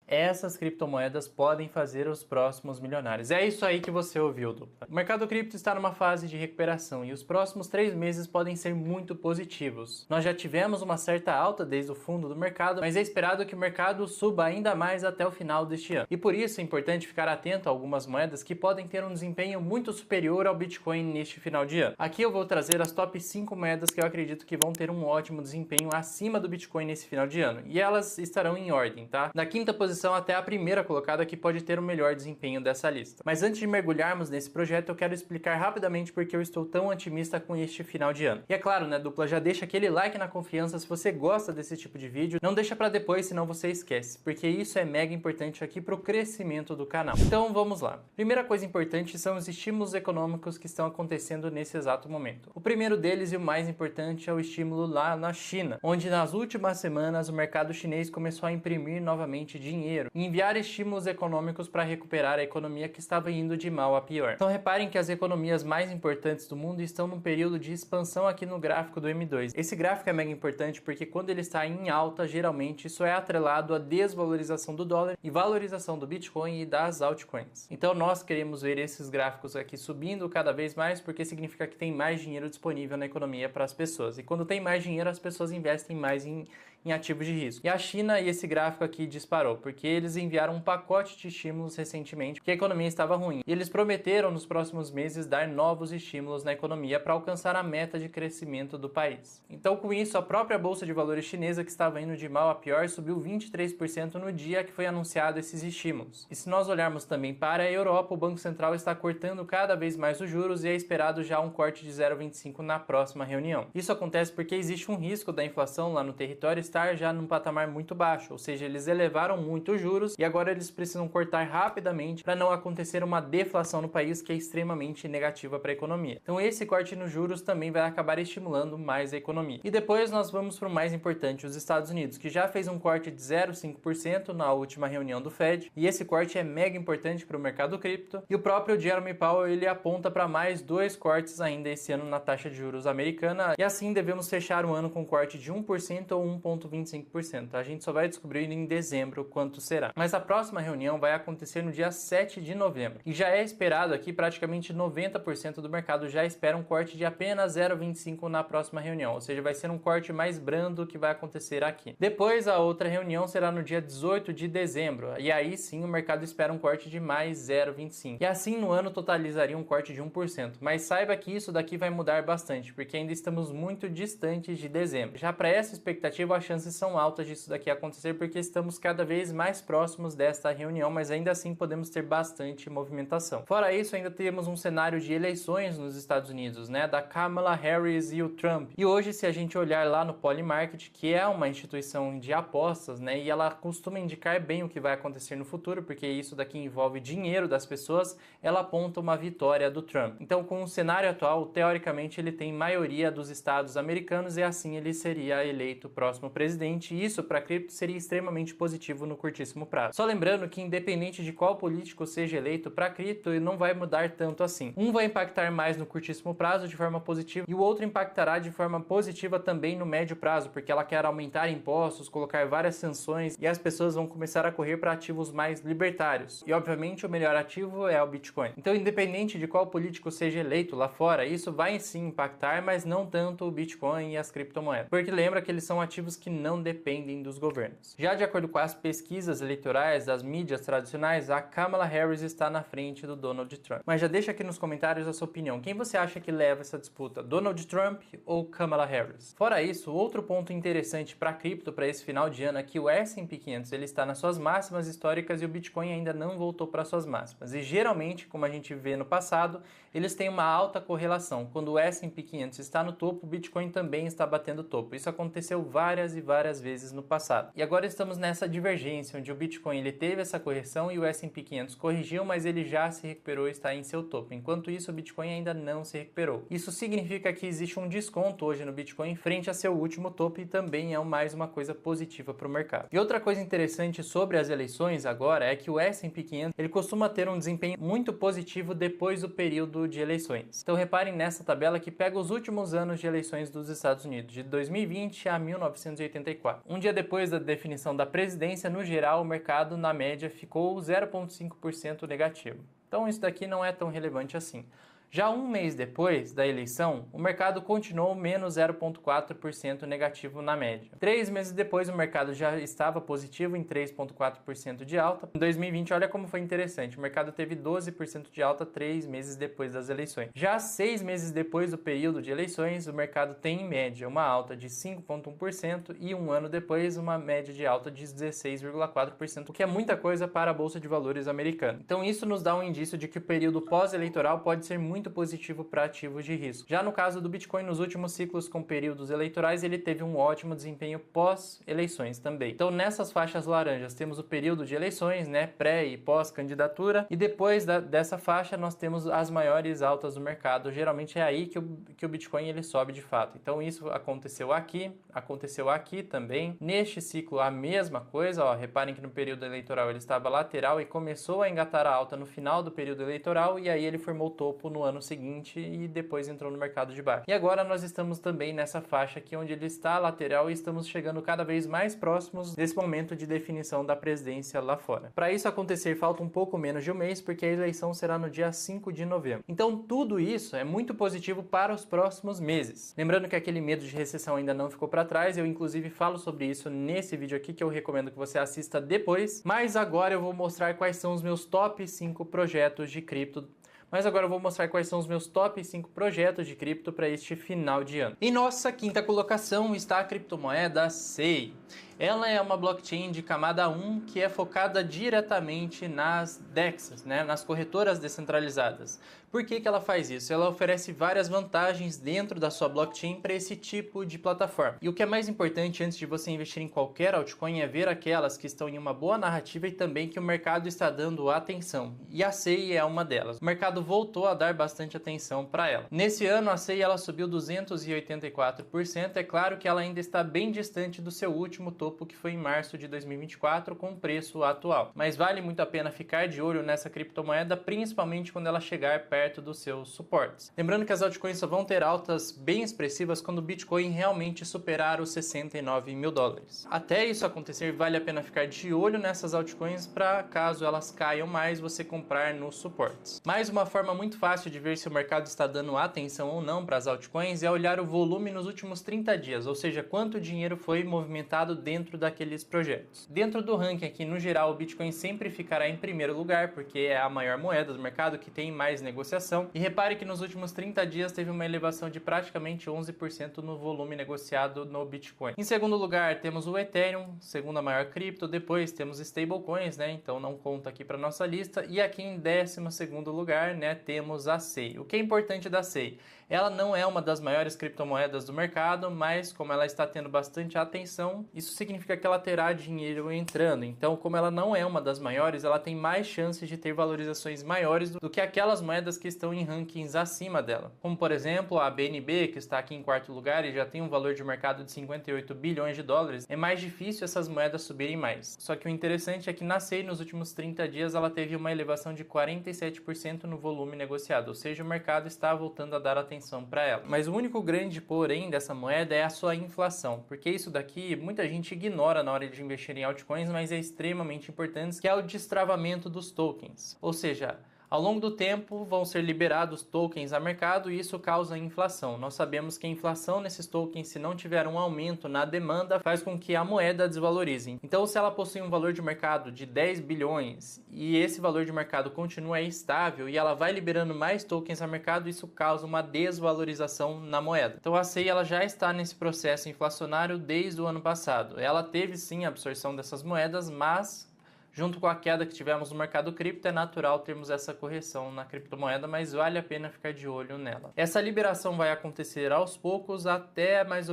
Essas criptomoedas podem fazer os próximos milionários. É isso aí que você ouviu, dupla. O mercado cripto está numa fase de recuperação e os próximos 3 meses podem ser muito positivos. Nós já tivemos uma certa alta desde o fundo do mercado, mas é esperado que o mercado suba ainda mais até o final deste ano. E por isso é importante ficar atento a algumas moedas que podem ter um desempenho muito superior ao Bitcoin neste final de ano. Aqui eu vou trazer as top 5 moedas que eu acredito que vão ter um ótimo desempenho acima do Bitcoin nesse final de ano. E elas estarão em ordem, tá? Da quinta posição até a primeira colocada que pode ter o melhor desempenho dessa lista. Mas antes de mergulharmos nesse projeto, eu quero explicar rapidamente porque eu estou tão otimista com este final de ano. E é claro, né, dupla, já deixa aquele like na confiança se você gosta desse tipo de vídeo. Não deixa pra depois, senão você esquece, porque isso é mega importante aqui pro crescimento do canal. Então vamos lá. Primeira coisa importante são os estímulos econômicos que estão acontecendo nesse exato momento. O primeiro deles e o mais importante é o estímulo lá na China, onde nas últimas semanas o mercado chinês começou a imprimir novamente dinheiro e enviar estímulos econômicos para recuperar a economia que estava indo de mal a pior. Então reparem que as economias mais importantes do mundo estão num período de expansão aqui no gráfico do M2. Esse gráfico é mega importante porque quando ele está em alta, geralmente isso é atrelado à desvalorização do dólar e valorização do Bitcoin e das altcoins. Então nós queremos ver esses gráficos aqui subindo cada vez mais porque significa que tem mais dinheiro disponível na economia para as pessoas. E quando tem mais dinheiro, as pessoas investem mais em ativos de risco. E a China, e esse gráfico aqui disparou, porque eles enviaram um pacote de estímulos recentemente, porque a economia estava ruim. E eles prometeram nos próximos meses dar novos estímulos na economia para alcançar a meta de crescimento do país. Então, com isso, a própria bolsa de valores chinesa, que estava indo de mal a pior, subiu 23% no dia que foi anunciado esses estímulos. E se nós olharmos também para a Europa, o Banco Central está cortando cada vez mais os juros e é esperado já um corte de 0,25 na próxima reunião. Isso acontece porque existe um risco da inflação lá no território estar já num patamar muito baixo, ou seja, eles elevaram muito os juros e agora eles precisam cortar rapidamente para não acontecer uma deflação no país que é extremamente negativa para a economia. Então esse corte nos juros também vai acabar estimulando mais a economia. E depois nós vamos para o mais importante, os Estados Unidos, que já fez um corte de 0,5% na última reunião do Fed, e esse corte é mega importante para o mercado cripto, e o próprio Jerome Powell ele aponta para mais 2 cortes ainda esse ano na taxa de juros americana, e assim devemos fechar o ano com corte de 1% ou 1,25%. A gente só vai descobrir em dezembro quanto será. Mas a próxima reunião vai acontecer no dia 7 de novembro. E já é esperado aqui, praticamente 90% do mercado já espera um corte de apenas 0,25 na próxima reunião. Ou seja, vai ser um corte mais brando que vai acontecer aqui. Depois, a outra reunião será no dia 18 de dezembro. E aí sim o mercado espera um corte de mais 0,25. E assim no ano totalizaria um corte de 1%. Mas saiba que isso daqui vai mudar bastante, porque ainda estamos muito distantes de dezembro. Já para essa expectativa, a chances são altas disso daqui acontecer porque estamos cada vez mais próximos desta reunião, mas ainda assim podemos ter bastante movimentação. Fora isso, ainda temos um cenário de eleições nos Estados Unidos, né, da Kamala Harris e o Trump. E hoje, se a gente olhar lá no Polymarket, que é uma instituição de apostas, né, e ela costuma indicar bem o que vai acontecer no futuro, porque isso daqui envolve dinheiro das pessoas, ela aponta uma vitória do Trump. Então, com o cenário atual, teoricamente ele tem maioria dos estados americanos e assim ele seria eleito próximo presidente, e isso para cripto seria extremamente positivo no curtíssimo prazo. Só lembrando que independente de qual político seja eleito para cripto, ele não vai mudar tanto assim. Um vai impactar mais no curtíssimo prazo de forma positiva e o outro impactará de forma positiva também no médio prazo, porque ela quer aumentar impostos, colocar várias sanções e as pessoas vão começar a correr para ativos mais libertários. E obviamente o melhor ativo é o Bitcoin. Então, independente de qual político seja eleito lá fora, isso vai sim impactar, mas não tanto o Bitcoin e as criptomoedas. Porque lembra que eles são ativos que não dependem dos governos. Já de acordo com as pesquisas eleitorais das mídias tradicionais, a Kamala Harris está na frente do Donald Trump. Mas já deixa aqui nos comentários a sua opinião. Quem você acha que leva essa disputa? Donald Trump ou Kamala Harris? Fora isso, outro ponto interessante para cripto para esse final de ano é que o S&P 500 ele está nas suas máximas históricas e o Bitcoin ainda não voltou para suas máximas. E geralmente, como a gente vê no passado, eles têm uma alta correlação. Quando o S&P 500 está no topo, o Bitcoin também está batendo topo. Isso aconteceu várias e várias vezes no passado. E agora estamos nessa divergência, onde o Bitcoin ele teve essa correção e o S&P 500 corrigiu, mas ele já se recuperou e está em seu topo. Enquanto isso, o Bitcoin ainda não se recuperou. Isso significa que existe um desconto hoje no Bitcoin frente a seu último topo e também é mais uma coisa positiva para o mercado. E outra coisa interessante sobre as eleições agora é que o S&P 500 ele costuma ter um desempenho muito positivo depois do período de eleições. Então reparem nessa tabela que pega os últimos anos de eleições dos Estados Unidos, de 2020 a 1980. 284. Um dia depois da definição da presidência, no geral, o mercado, na média, ficou 0,5% negativo. Então isso daqui não é tão relevante assim. Já um mês depois da eleição, o mercado continuou menos 0,4% negativo na média. 3 meses depois, o mercado já estava positivo em 3,4% de alta. Em 2020, olha como foi interessante, o mercado teve 12% de alta 3 meses depois das eleições. Já 6 meses depois do período de eleições, o mercado tem em média uma alta de 5,1% e um ano depois uma média de alta de 16,4%, o que é muita coisa para a Bolsa de Valores americana. Então isso nos dá um indício de que o período pós-eleitoral pode ser muito positivo para ativos de risco. Já no caso do Bitcoin, nos últimos ciclos com períodos eleitorais, ele teve um ótimo desempenho pós-eleições também. Então, nessas faixas laranjas, temos o período de eleições, né, pré e pós-candidatura, e depois dessa faixa nós temos as maiores altas do mercado. Geralmente é aí que o Bitcoin ele sobe de fato. Então, isso aconteceu aqui também. Neste ciclo, a mesma coisa, ó, reparem que no período eleitoral ele estava lateral e começou a engatar a alta no final do período eleitoral, e aí ele formou topo no ano seguinte e depois entrou no mercado de baixo. E agora nós estamos também nessa faixa aqui onde ele está lateral e estamos chegando cada vez mais próximos desse momento de definição da presidência lá fora. Para isso acontecer, falta um pouco menos de um mês, porque a eleição será no dia 5 de novembro. Então tudo isso é muito positivo para os próximos meses. Lembrando que aquele medo de recessão ainda não ficou para trás, eu inclusive falo sobre isso nesse vídeo aqui que eu recomendo que você assista depois, mas agora eu vou mostrar quais são os meus top 5 projetos de cripto. Mas agora eu vou mostrar quais são os meus top 5 projetos de cripto para este final de ano. Em nossa quinta colocação está a criptomoeda SEI. Ela é uma blockchain de camada 1 que é focada diretamente nas DEXs, né, nas corretoras descentralizadas. Por que ela faz isso? Ela oferece várias vantagens dentro da sua blockchain para esse tipo de plataforma. E o que é mais importante antes de você investir em qualquer altcoin é ver aquelas que estão em uma boa narrativa e também que o mercado está dando atenção. E a SEI é uma delas. O mercado voltou a dar bastante atenção para ela. Nesse ano a SEI ela subiu 284%. É claro que ela ainda está bem distante do seu último topo, que foi em março de 2024 com o preço atual. Mas vale muito a pena ficar de olho nessa criptomoeda, principalmente quando ela chegar perto dos seus suportes. Lembrando que as altcoins só vão ter altas bem expressivas quando o Bitcoin realmente superar os 69 mil dólares. Até isso acontecer, vale a pena ficar de olho nessas altcoins para, caso elas caiam mais, você comprar nos suportes. Mais uma forma muito fácil de ver se o mercado está dando atenção ou não para as altcoins é olhar o volume nos últimos 30 dias, ou seja, quanto dinheiro foi movimentado dentro daqueles projetos. Dentro do ranking aqui, no geral, o Bitcoin sempre ficará em primeiro lugar, porque é a maior moeda do mercado que tem mais negociação. E repare que nos últimos 30 dias teve uma elevação de praticamente 11% no volume negociado no Bitcoin. Em segundo lugar, temos o Ethereum, segunda maior cripto. Depois temos stablecoins, né? Então não conta aqui para nossa lista. E aqui em 12º lugar, né, temos a SEI. O que é importante da SEI? Ela não é uma das maiores criptomoedas do mercado, mas como ela está tendo bastante atenção, isso significa que ela terá dinheiro entrando. Então, como ela não é uma das maiores, ela tem mais chances de ter valorizações maiores do que aquelas moedas que estão em rankings acima dela. Como, por exemplo, a BNB, que está aqui em quarto lugar e já tem um valor de mercado de 58 bilhões de dólares, é mais difícil essas moedas subirem mais. Só que o interessante é que na SEI, nos últimos 30 dias, ela teve uma elevação de 47% no volume negociado, ou seja, o mercado está voltando a dar atenção para ela. Mas o único grande porém dessa moeda é a sua inflação, porque isso daqui muita gente ignora na hora de investir em altcoins, mas é extremamente importante, que é o destravamento dos tokens. Ou seja, ao longo do tempo vão ser liberados tokens a mercado e isso causa inflação. Nós sabemos que a inflação nesses tokens, se não tiver um aumento na demanda, faz com que a moeda desvalorize. Então, se ela possui um valor de mercado de 10 bilhões e esse valor de mercado continua estável e ela vai liberando mais tokens a mercado, isso causa uma desvalorização na moeda. Então, a SEI ela já está nesse processo inflacionário desde o ano passado. Ela teve sim a absorção dessas moedas, mas junto com a queda que tivemos no mercado cripto, é natural termos essa correção na criptomoeda, mas vale a pena ficar de olho nela. Essa liberação vai acontecer aos poucos até mais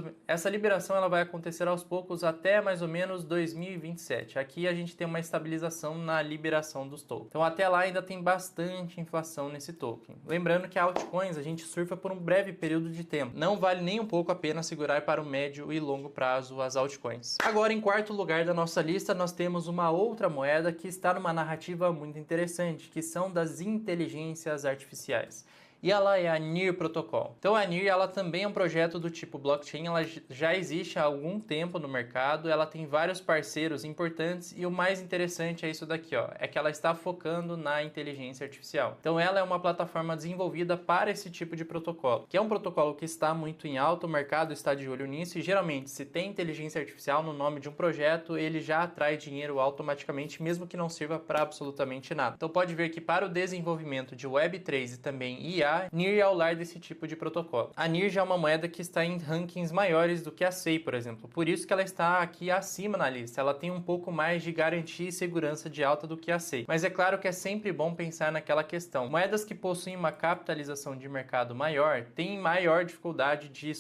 ou menos 2027. Aqui a gente tem uma estabilização na liberação dos tokens. Então até lá ainda tem bastante inflação nesse token. Lembrando que altcoins a gente surfa por um breve período de tempo. Não vale nem um pouco a pena segurar para o médio e longo prazo as altcoins. Agora, em quarto lugar da nossa lista, nós temos uma outra moeda que está numa narrativa muito interessante, que são das inteligências artificiais. e ela é a NIR Protocol. Então a NIR ela também é um projeto do tipo blockchain, ela já existe há algum tempo no mercado, ela tem vários parceiros importantes e o mais interessante é isso daqui, ó, é que ela está focando na inteligência artificial. Então ela é uma plataforma desenvolvida para esse tipo de protocolo, que é um protocolo que está muito em alta, o mercado está de olho nisso e geralmente se tem inteligência artificial no nome de um projeto, ele já atrai dinheiro automaticamente, mesmo que não sirva para absolutamente nada. Então pode ver que para o desenvolvimento de Web3 e também IA, NIR é o lar desse tipo de protocolo. A NIR já é uma moeda que está em rankings maiores do que a SEI, por exemplo, por isso que ela está aqui acima na lista, ela tem um pouco mais de garantia e segurança de alta do que a SEI. Mas é claro que é sempre bom pensar naquela questão, moedas que possuem uma capitalização de mercado maior têm maior dificuldade de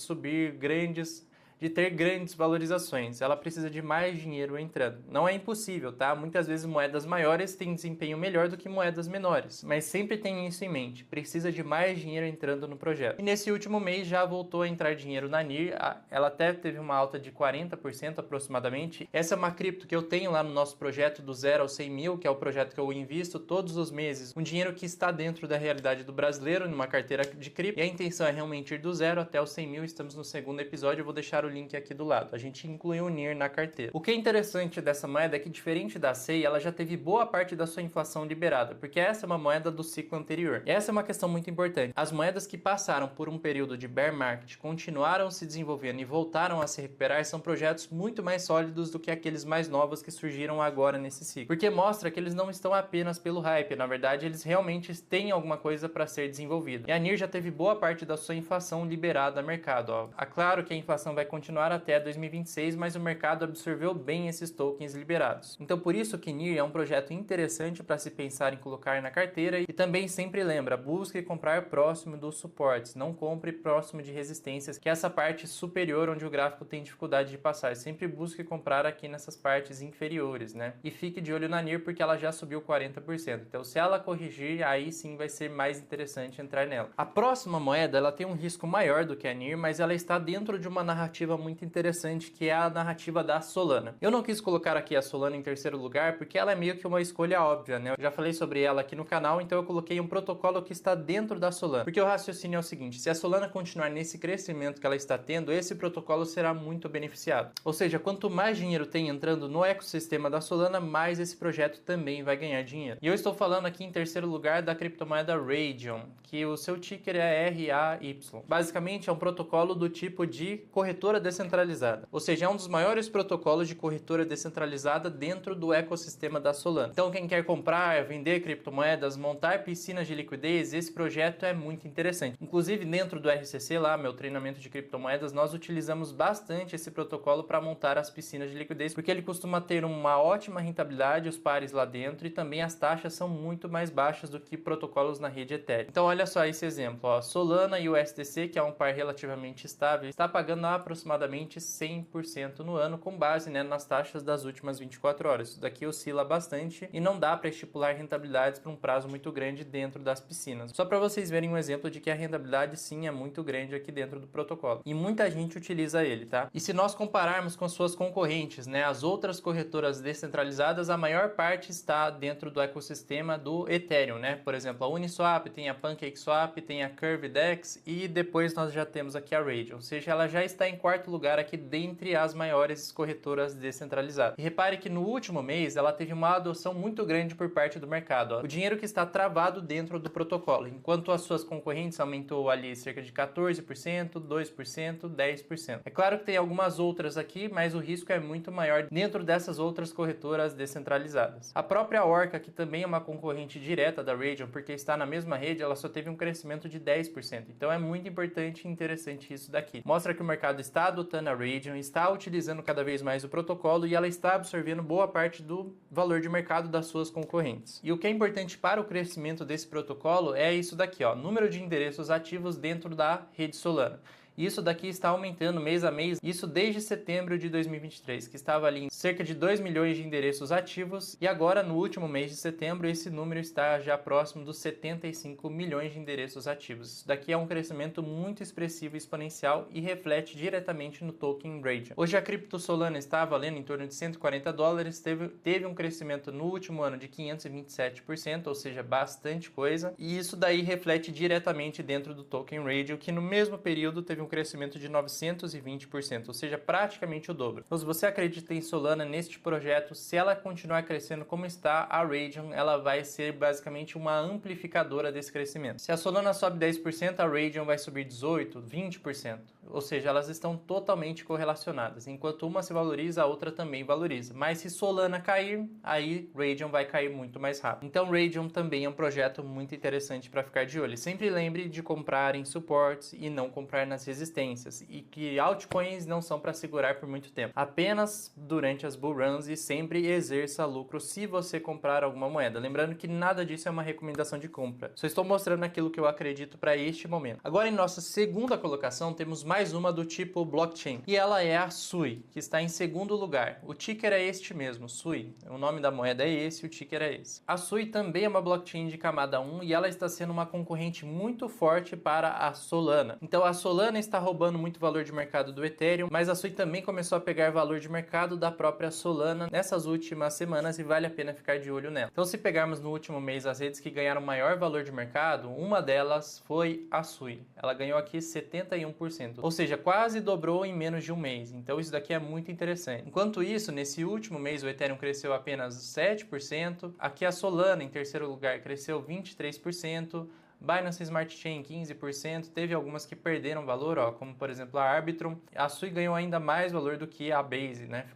de ter grandes valorizações, ela precisa de mais dinheiro entrando. Não é impossível, tá? Muitas vezes moedas maiores têm desempenho melhor do que moedas menores, mas sempre tenha isso em mente, precisa de mais dinheiro entrando no projeto. E nesse último mês já voltou a entrar dinheiro na NIR, ela até teve uma alta de 40% aproximadamente. Essa é uma cripto que eu tenho lá no nosso projeto do 0 ao 100 mil, que é o projeto que eu invisto todos os meses, um dinheiro que está dentro da realidade do brasileiro, numa carteira de cripto, e a intenção é realmente ir do 0 até os 100 mil, estamos no segundo episódio, eu vou deixar o link aqui do lado. A gente incluiu o NIR na carteira. O que é interessante dessa moeda é que, diferente da SEI, ela já teve boa parte da sua inflação liberada, porque essa é uma moeda do ciclo anterior. E essa é uma questão muito importante. As moedas que passaram por um período de bear market, continuaram se desenvolvendo e voltaram a se recuperar, são projetos muito mais sólidos do que aqueles mais novos que surgiram agora nesse ciclo. Porque mostra que eles não estão apenas pelo hype, na verdade, eles realmente têm alguma coisa para ser desenvolvida. E a NIR já teve boa parte da sua inflação liberada a mercado. Ó. É claro que a inflação vai continuar até 2026, mas o mercado absorveu bem esses tokens liberados. Então por isso que NIR é um projeto interessante para se pensar em colocar na carteira e também sempre lembra, busque comprar próximo dos suportes, não compre próximo de resistências, que é essa parte superior onde o gráfico tem dificuldade de passar. Sempre busque comprar aqui nessas partes inferiores, né? E fique de olho na NIR porque ela já subiu 40%. Então se ela corrigir, aí sim vai ser mais interessante entrar nela. A próxima moeda, ela tem um risco maior do que a NIR, mas ela está dentro de uma narrativa muito interessante, que é a narrativa da Solana. Eu não quis colocar aqui a Solana em terceiro lugar porque ela é meio que uma escolha óbvia, né? Eu já falei sobre ela aqui no canal, então eu coloquei um protocolo que está dentro da Solana. Porque o raciocínio é o seguinte, se a Solana continuar nesse crescimento que ela está tendo, esse protocolo será muito beneficiado. Ou seja, quanto mais dinheiro tem entrando no ecossistema da Solana, mais esse projeto também vai ganhar dinheiro. E eu estou falando aqui em terceiro lugar da criptomoeda Raydium, que o seu ticker é RAY. Basicamente é um protocolo do tipo de corretora descentralizada, ou seja, é um dos maiores protocolos de corretora descentralizada dentro do ecossistema da Solana. Então quem quer comprar, vender criptomoedas, montar piscinas de liquidez, esse projeto é muito interessante. Inclusive dentro do RCC lá, meu treinamento de criptomoedas, nós utilizamos bastante esse protocolo para montar as piscinas de liquidez, porque ele costuma ter uma ótima rentabilidade, os pares lá dentro, e também as taxas são muito mais baixas do que protocolos na rede Ethereum. Então olha só esse exemplo, ó, Solana e o USDC, que é um par relativamente estável, está pagando aproximadamente 100% no ano com base, né, nas taxas das últimas 24 horas. Isso daqui oscila bastante e não dá para estipular rentabilidades para um prazo muito grande dentro das piscinas. Só para vocês verem um exemplo de que a rentabilidade sim é muito grande aqui dentro do protocolo. E muita gente utiliza ele, tá? E se nós compararmos com suas concorrentes, né, as outras corretoras descentralizadas, a maior parte está dentro do ecossistema do Ethereum, né? Por exemplo, a Uniswap, tem a PancakeSwap, tem a Curvedex e depois nós já temos aqui a Raydium. Ou seja, ela já está em quarto lugar aqui dentre as maiores corretoras descentralizadas. E repare que no último mês ela teve uma adoção muito grande por parte do mercado. Ó. O dinheiro que está travado dentro do protocolo, enquanto as suas concorrentes aumentou ali cerca de 14%, 2%, 10%. É claro que tem algumas outras aqui, mas o risco é muito maior dentro dessas outras corretoras descentralizadas. A própria Orca, que também é uma concorrente direta da Raydium, porque está na mesma rede, ela só teve um crescimento de 10%. Então é muito importante e interessante isso daqui. Mostra que o mercado está adotando a Raydium, está utilizando cada vez mais o protocolo e ela está absorvendo boa parte do valor de mercado das suas concorrentes. E o que é importante para o crescimento desse protocolo é isso daqui, ó, número de endereços ativos dentro da rede Solana. E isso daqui está aumentando mês a mês, isso desde setembro de 2023, que estava ali em cerca de 2 milhões de endereços ativos, e agora no último mês de setembro esse número está já próximo dos 75 milhões de endereços ativos. Isso daqui é um crescimento muito expressivo e exponencial e reflete diretamente no token Radium. Hoje a cripto Solana está valendo em torno de 140 dólares, teve um crescimento no último ano de 527%, ou seja, bastante coisa, e isso daí reflete diretamente dentro do token Radium, que no mesmo período teve um crescimento de 920%, ou seja, praticamente o dobro. Então, se você acredita em Solana, neste projeto, se ela continuar crescendo como está, a Radium ela vai ser basicamente uma amplificadora desse crescimento. Se a Solana sobe 10%, a Radium vai subir 18%, 20%, ou seja, elas estão totalmente correlacionadas. Enquanto uma se valoriza, a outra também valoriza. Mas se Solana cair, aí Radium vai cair muito mais rápido. Então Radium também é um projeto muito interessante para ficar de olho. Sempre lembre de comprar em suportes e não comprar nas resistências, e que altcoins não são para segurar por muito tempo, apenas durante as bull runs, e sempre exerça lucro se você comprar alguma moeda. Lembrando que nada disso é uma recomendação de compra, só estou mostrando aquilo que eu acredito para este momento. Agora, em nossa segunda colocação, temos mais uma do tipo blockchain, e ela é a SUI, que está em segundo lugar. O ticker é este mesmo, SUI. O nome da moeda é esse, o ticker é esse. A SUI também é uma blockchain de camada 1 e ela está sendo uma concorrente muito forte para a Solana. Então a Solana está roubando muito valor de mercado do Ethereum, mas a SUI também começou a pegar valor de mercado da própria Solana nessas últimas semanas e vale a pena ficar de olho nela. Então, se pegarmos no último mês as redes que ganharam maior valor de mercado, uma delas foi a SUI. Ela ganhou aqui 71%, ou seja, quase dobrou em menos de um mês. Então isso daqui é muito interessante. Enquanto isso, nesse último mês o Ethereum cresceu apenas 7%, aqui a Solana em terceiro lugar cresceu 23%, Binance Smart Chain 15%, teve algumas que perderam valor, ó, como por exemplo a Arbitrum. A SUI ganhou ainda mais valor do que a Base, né?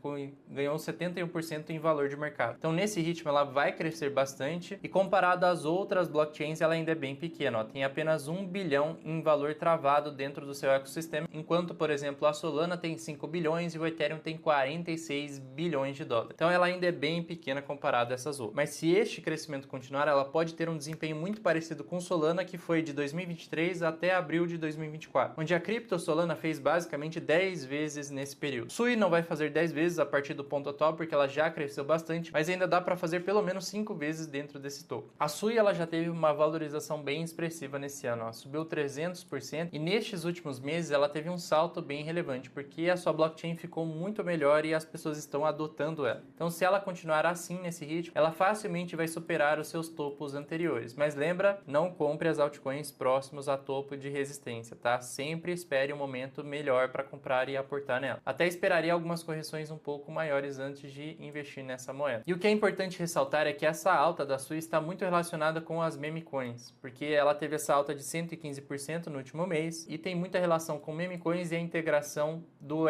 Ganhou 71% em valor de mercado. Então nesse ritmo ela vai crescer bastante e comparado às outras blockchains ela ainda é bem pequena, ó. Tem apenas 1 bilhão em valor travado dentro do seu ecossistema, enquanto por exemplo a Solana tem 5 bilhões e o Ethereum tem 46 bilhões de dólares. Então ela ainda é bem pequena comparado a essas outras. Mas se este crescimento continuar, ela pode ter um desempenho muito parecido com Solana, que foi de 2023 até abril de 2024, onde a cripto Solana fez basicamente 10 vezes nesse período. SUI não vai fazer 10 vezes a partir do ponto atual, porque ela já cresceu bastante, mas ainda dá para fazer pelo menos 5 vezes dentro desse token. A SUI ela já teve uma valorização bem expressiva nesse ano, ó, subiu 300%, e nestes últimos meses ela teve um salto bem relevante, porque a sua blockchain ficou muito melhor e as pessoas estão adotando ela. Então, se ela continuar assim nesse ritmo, ela facilmente vai superar os seus topos anteriores. Mas lembra, não compre as altcoins próximos a topo de resistência, tá? Sempre espere um momento melhor para comprar e aportar nela. Até esperaria algumas correções um pouco maiores antes de investir nessa moeda. E o que é importante ressaltar é que essa alta da SUI está muito relacionada com as meme coins, porque ela teve essa alta de 115% no último mês e tem muita relação com meme coins e a integração do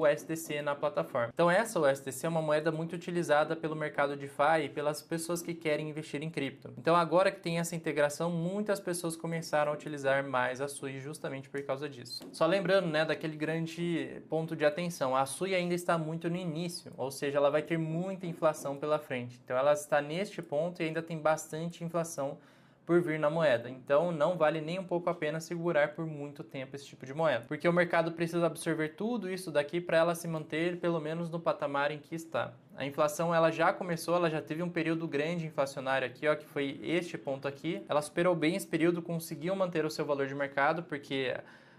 USDC na plataforma. Então essa USDC é uma moeda muito utilizada pelo mercado DeFi e pelas pessoas que querem investir em cripto. Então agora que tem essa integração, muitas pessoas começaram a utilizar mais a SUI justamente por causa disso. Só lembrando, né, daquele grande ponto de atenção, a SUI ainda está muito no início, ou seja, ela vai ter muita inflação pela frente. Então ela está neste ponto e ainda tem bastante inflação por vir na moeda. Então não vale nem um pouco a pena segurar por muito tempo esse tipo de moeda, porque o mercado precisa absorver tudo isso daqui para ela se manter pelo menos no patamar em que está. A inflação ela já começou, ela já teve um período grande inflacionário aqui, ó, que foi este ponto aqui. Ela superou bem esse período, conseguiu manter o seu valor de mercado, porque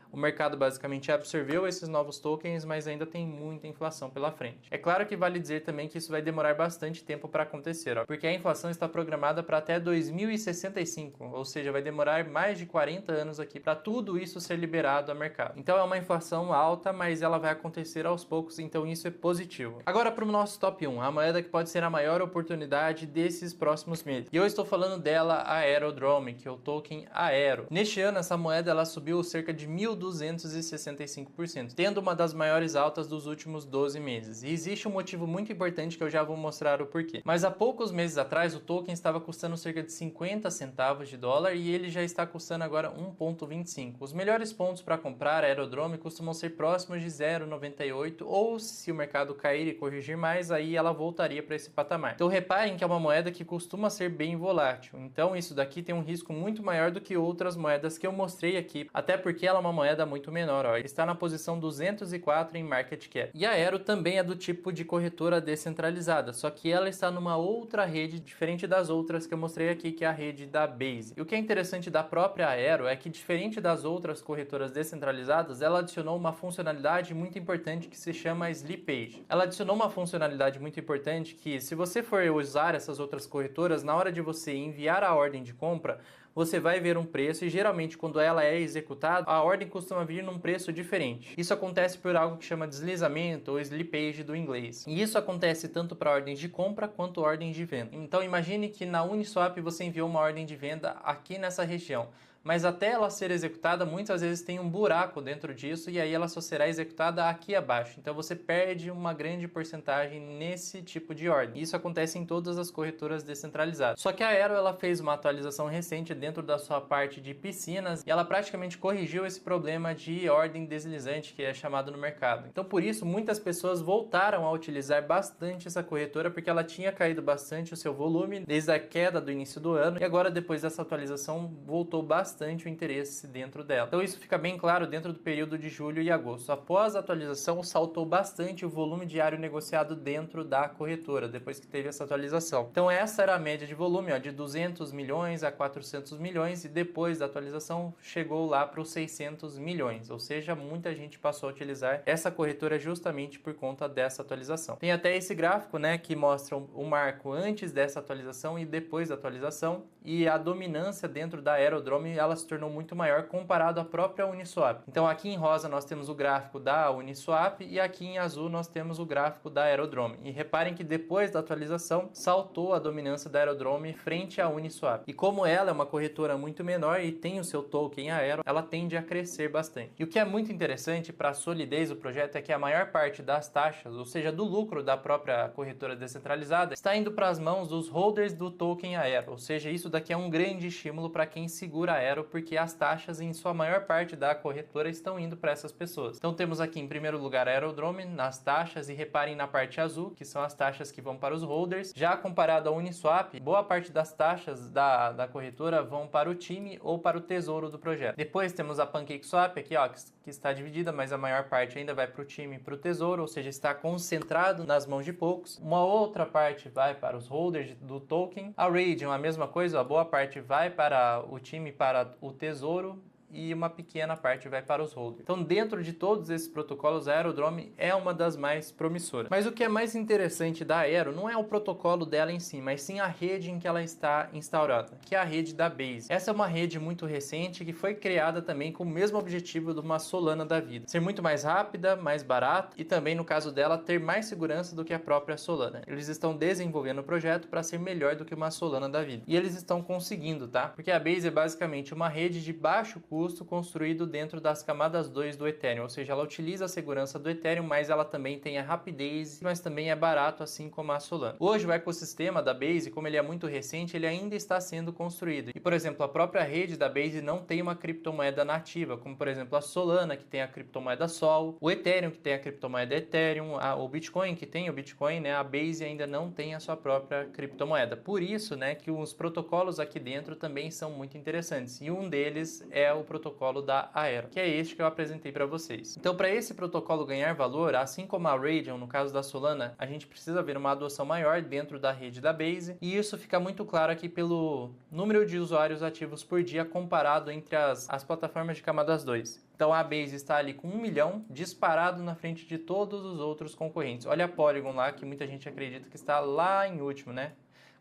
o mercado basicamente absorveu esses novos tokens, mas ainda tem muita inflação pela frente. É claro que vale dizer também que isso vai demorar bastante tempo para acontecer, ó, porque a inflação está programada para até 2065, ou seja, vai demorar mais de 40 anos aqui para tudo isso ser liberado ao mercado. Então é uma inflação alta, mas ela vai acontecer aos poucos, então isso é positivo. Agora para o nosso top 1, a moeda que pode ser a maior oportunidade desses próximos meses. E eu estou falando dela, a Aerodrome, que é o token Aero. Neste ano essa moeda ela subiu cerca de 1.265%, tendo uma das maiores altas dos últimos 12 meses. E existe um motivo muito importante que eu já vou mostrar o porquê. Mas há poucos meses atrás o token estava custando cerca de 50 centavos de dólar e ele já está custando agora 1,25. Os melhores pontos para comprar a Aerodrome costumam ser próximos de 0,98 ou se o mercado cair e corrigir mais, aí ela voltaria para esse patamar. Então reparem que é uma moeda que costuma ser bem volátil. Então isso daqui tem um risco muito maior do que outras moedas que eu mostrei aqui, até porque ela é uma moeda criptomoeda muito menor, ó. Ele está na posição 204 em market cap. E a Aero também é do tipo de corretora descentralizada, só que ela está numa outra rede diferente das outras que eu mostrei aqui, que é a rede da Base. E o que é interessante da própria Aero é que, diferente das outras corretoras descentralizadas, ela adicionou uma funcionalidade muito importante que se chama Slippage. Ela adicionou uma funcionalidade muito importante que, se você for usar essas outras corretoras, na hora de você enviar a ordem de compra, você vai ver um preço e geralmente quando ela é executada, a ordem costuma vir num preço diferente. Isso acontece por algo que chama deslizamento ou slippage do inglês. E isso acontece tanto para ordens de compra quanto ordens de venda. Então imagine que na Uniswap você enviou uma ordem de venda aqui nessa região. Mas até ela ser executada, muitas vezes tem um buraco dentro disso e aí ela só será executada aqui abaixo. Então você perde uma grande porcentagem nesse tipo de ordem. Isso acontece em todas as corretoras descentralizadas. Só que a Aero ela fez uma atualização recente dentro da sua parte de piscinas e ela praticamente corrigiu esse problema de ordem deslizante que é chamado no mercado. Então por isso muitas pessoas voltaram a utilizar bastante essa corretora porque ela tinha caído bastante o seu volume desde a queda do início do ano e agora depois dessa atualização voltou bastante o interesse dentro dela. Então isso fica bem claro dentro do período de julho e agosto. Após a atualização, saltou bastante o volume diário negociado dentro da corretora, depois que teve essa atualização. Então essa era a média de volume, ó, de 200 milhões a 400 milhões e depois da atualização chegou lá para os 600 milhões, ou seja, muita gente passou a utilizar essa corretora justamente por conta dessa atualização. Tem até esse gráfico, né, que mostra o marco antes dessa atualização e depois da atualização e a dominância dentro da Aerodrome ela se tornou muito maior comparado à própria Uniswap. Então aqui em rosa nós temos o gráfico da Uniswap e aqui em azul nós temos o gráfico da Aerodrome. E reparem que depois da atualização saltou a dominância da Aerodrome frente à Uniswap. E como ela é uma corretora muito menor e tem o seu token Aero, ela tende a crescer bastante. E o que é muito interessante para a solidez do projeto é que a maior parte das taxas, ou seja, do lucro da própria corretora descentralizada, está indo para as mãos dos holders do token Aero. Ou seja, isso daqui é um grande estímulo para quem segura a Aero, porque as taxas em sua maior parte da corretora estão indo para essas pessoas. Então temos aqui em primeiro lugar a Aerodrome nas taxas e reparem na parte azul, que são as taxas que vão para os holders. Já comparado à Uniswap, boa parte das taxas da corretora vão para o time ou para o tesouro do projeto. Depois temos a PancakeSwap aqui, ó, que está dividida, mas a maior parte ainda vai para o time e para o tesouro, ou seja, está concentrado nas mãos de poucos. Uma outra parte vai para os holders do token. A Raydium, a mesma coisa, a boa parte vai para o time, para o tesouro e uma pequena parte vai para os holders. Então, dentro de todos esses protocolos, a Aerodrome é uma das mais promissoras. Mas o que é mais interessante da Aero não é o protocolo dela em si, mas sim a rede em que ela está instaurada, que é a rede da Base. Essa é uma rede muito recente que foi criada também com o mesmo objetivo de uma Solana da vida. Ser muito mais rápida, mais barata e também, no caso dela, ter mais segurança do que a própria Solana. Eles estão desenvolvendo o projeto para ser melhor do que uma Solana da vida. E eles estão conseguindo, tá? Porque a Base é basicamente uma rede de baixo custo construído dentro das camadas 2 do Ethereum, ou seja, ela utiliza a segurança do Ethereum, mas ela também tem a rapidez, mas também é barato, assim como a Solana. Hoje o ecossistema da Base, como ele é muito recente, ele ainda está sendo construído. E, por exemplo, a própria rede da Base não tem uma criptomoeda nativa, como por exemplo a Solana, que tem a criptomoeda Sol, o Ethereum, que tem a criptomoeda Ethereum, o Bitcoin, que tem o Bitcoin, né? A Base ainda não tem a sua própria criptomoeda. Por isso, né, que os protocolos aqui dentro também são muito interessantes. E um deles é o protocolo da Aero, que é este que eu apresentei para vocês. Então, para esse protocolo ganhar valor, assim como a Raydium, no caso da Solana, a gente precisa ver uma adoção maior dentro da rede da Base, e isso fica muito claro aqui pelo número de usuários ativos por dia comparado entre as plataformas de camadas 2. Então a Base está ali com 1 milhão, disparado na frente de todos os outros concorrentes. Olha a Polygon lá, que muita gente acredita que está lá em último, né?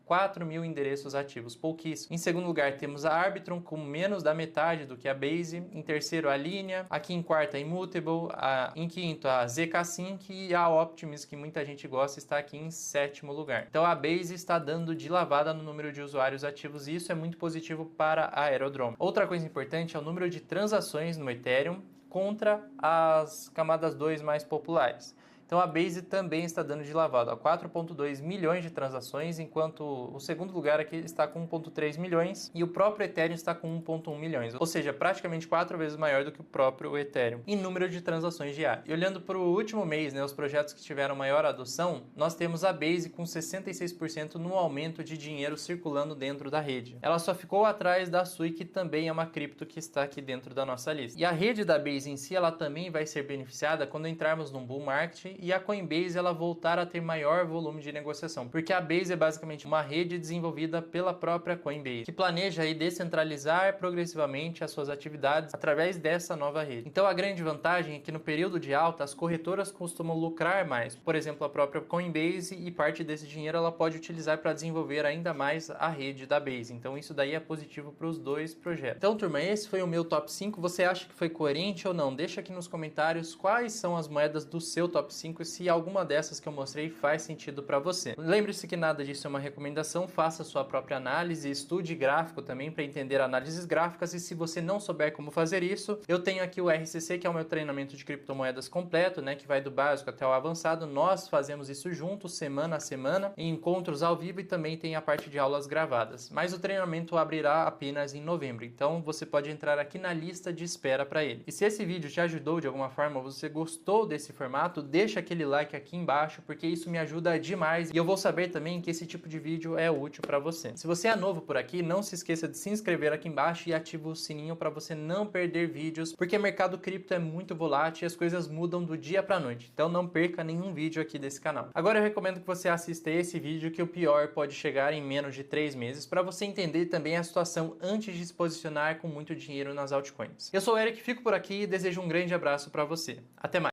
4 mil endereços ativos, pouquíssimo. Em segundo lugar, temos a Arbitrum com menos da metade do que a Base. Em terceiro, a Linea. Aqui em quarto, a Immutable. Em quinto, a ZK-Sync. E a Optimus, que muita gente gosta, está aqui em sétimo lugar. Então a Base está dando de lavada no número de usuários ativos e isso é muito positivo para a Aerodrome. Outra coisa importante é o número de transações no Ethereum contra as camadas 2 mais populares. Então a Base também está dando de lavada, 4,2 milhões de transações, enquanto o segundo lugar aqui está com 1,3 milhões e o próprio Ethereum está com 1,1 milhões, ou seja, praticamente 4 vezes maior do que o próprio Ethereum em número de transações diárias. E olhando para o último mês, né, os projetos que tiveram maior adoção, nós temos a Base com 66% no aumento de dinheiro circulando dentro da rede. Ela só ficou atrás da Sui, que também é uma cripto que está aqui dentro da nossa lista. E a rede da Base em si, ela também vai ser beneficiada quando entrarmos num bull market e a Coinbase ela voltar a ter maior volume de negociação, porque a Base é basicamente uma rede desenvolvida pela própria Coinbase, que planeja aí descentralizar progressivamente as suas atividades através dessa nova rede. Então a grande vantagem é que no período de alta as corretoras costumam lucrar mais. Por exemplo, a própria Coinbase, e parte desse dinheiro ela pode utilizar para desenvolver ainda mais a rede da Base. Então isso daí é positivo para os dois projetos. Então, turma, esse foi o meu top 5. Você acha que foi coerente ou não? Deixa aqui nos comentários quais são as moedas do seu top 5 e se alguma dessas que eu mostrei faz sentido para você. Lembre-se que nada disso é uma recomendação, faça sua própria análise, estude gráfico também para entender análises gráficas, e se você não souber como fazer isso, eu tenho aqui o RCC, que é o meu treinamento de criptomoedas completo, né, que vai do básico até o avançado. Nós fazemos isso juntos, semana a semana, em encontros ao vivo, e também tem a parte de aulas gravadas. Mas o treinamento abrirá apenas em novembro, então você pode entrar aqui na lista de espera para ele. E se esse vídeo te ajudou de alguma forma, você gostou desse formato, deixa aquele like aqui embaixo, porque isso me ajuda demais e eu vou saber também que esse tipo de vídeo é útil para você. Se você é novo por aqui, não se esqueça de se inscrever aqui embaixo e ativa o sininho para você não perder vídeos, porque o mercado cripto é muito volátil e as coisas mudam do dia para noite, então não perca nenhum vídeo aqui desse canal. Agora eu recomendo que você assista esse vídeo, que o pior pode chegar em menos de 3 meses, para você entender também a situação antes de se posicionar com muito dinheiro nas altcoins. Eu sou o Eric, fico por aqui e desejo um grande abraço para você. Até mais!